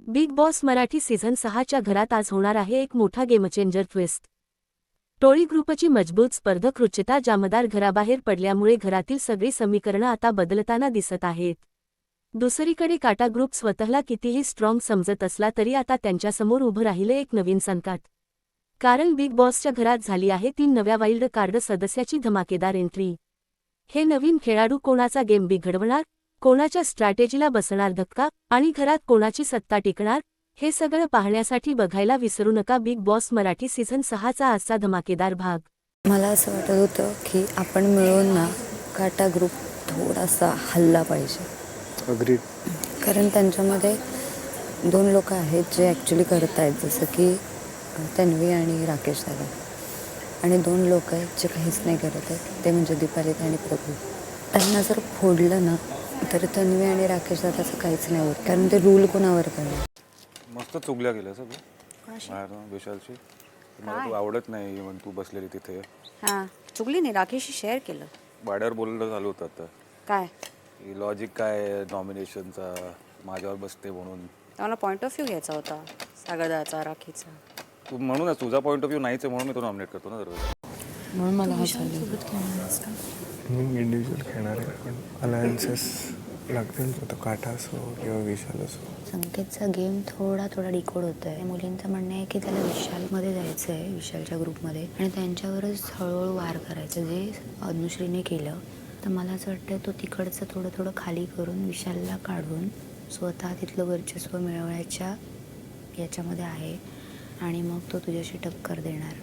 Big boss Marathi season 6च्या घरात आज होणार आहे एक मोठा गेमचेंजर ट्विस्ट. टोळी ग्रुपची मजबूत स्पर्धक रुचिता जामदार घराबाहेर पडल्यामुळे घरातील सगळी समीकरणं आता बदलताना दिसत आहेत. दुसरीकडे काटा ग्रुप स्वतःला कितीही स्ट्रॉंग समजत असला तरी आता त्यांच्यासमोर उभं राहिलं एक नवीन संकट. कारण बिग बॉसच्या घरात झाली आहे 3 नव्या वाईल्ड कार्ड सदस्याची धमाकेदार एंट्री. हे नवीन खेळाडू कोणाचा गेम बिघडवणार, कोणाच्या स्ट्रॅटेजीला बसणार धक्का आणि घरात कोणाची सत्ता टिकणार, हे सगळं पाहण्यासाठी बघायला विसरू नका बिग बॉस मराठी सीझन 6चा आजचा धमाकेदार भाग. मला असं वाटत होतं की आपण मिळून ना काटा ग्रुप थोडासा हल्ला पाहिजे. अग्रीड. कारण त्यांच्यामध्ये 2 लोक आहेत जे ॲक्च्युली करत आहेत, जसं की तन्वी आणि राकेश दादा, आणि 2 लोक आहेत जे काहीच नाही करत आहेत, ते म्हणजे दीपाली आणि प्रभू. त्यांना जर फोडलं ना तर तन्वी आणि राकेश दादाचं काहीच नाही होत, कारण ते रूल कोणावर करणार. मस्त चुगल्या गेल्या सगळं विशालची. मला तू आवडत नाही म्हणून तू बसलेली तिथे. हां, चुकली नाही, राकेशशी शेअर केलं. वाड्यावर बोलणं चालू होतं आता. काय लॉजिक काय नॉमिनेशनचा, माझ्यावर बसते म्हणून. मला पॉईंट ऑफ व्ह्यू घ्यायचा होता सागरदाचा, राखीचा. तू म्हणूनच तुझा पॉईंट ऑफ व्ह्यू नाहीच आहे म्हणून मी तो नॉमिनेट करतो ना दरवेळेस. म्हणून मला मी इंडिव्हिज्युअल खेळणार आहे, पण अलायन्सेस लागतील, तो काटा असो किंवा विशाल असो. संकेतचा गेम थोडा डिकोड होत आहे. मुलींचं म्हणणं आहे की त्याला विशालमध्ये जायचं आहे, विशालच्या ग्रुपमध्ये, आणि त्यांच्यावरच हळूहळू वार करायचं, जे अनुश्रीने केलं. तर मला असं वाटतं तो तिकडचं थोडं खाली करून विशालला काढून स्वतः तिथलं वर्चस्व मिळवण्याच्या याच्यामध्ये आहे, आणि मग तो तुझ्याशी टक्कर देणार.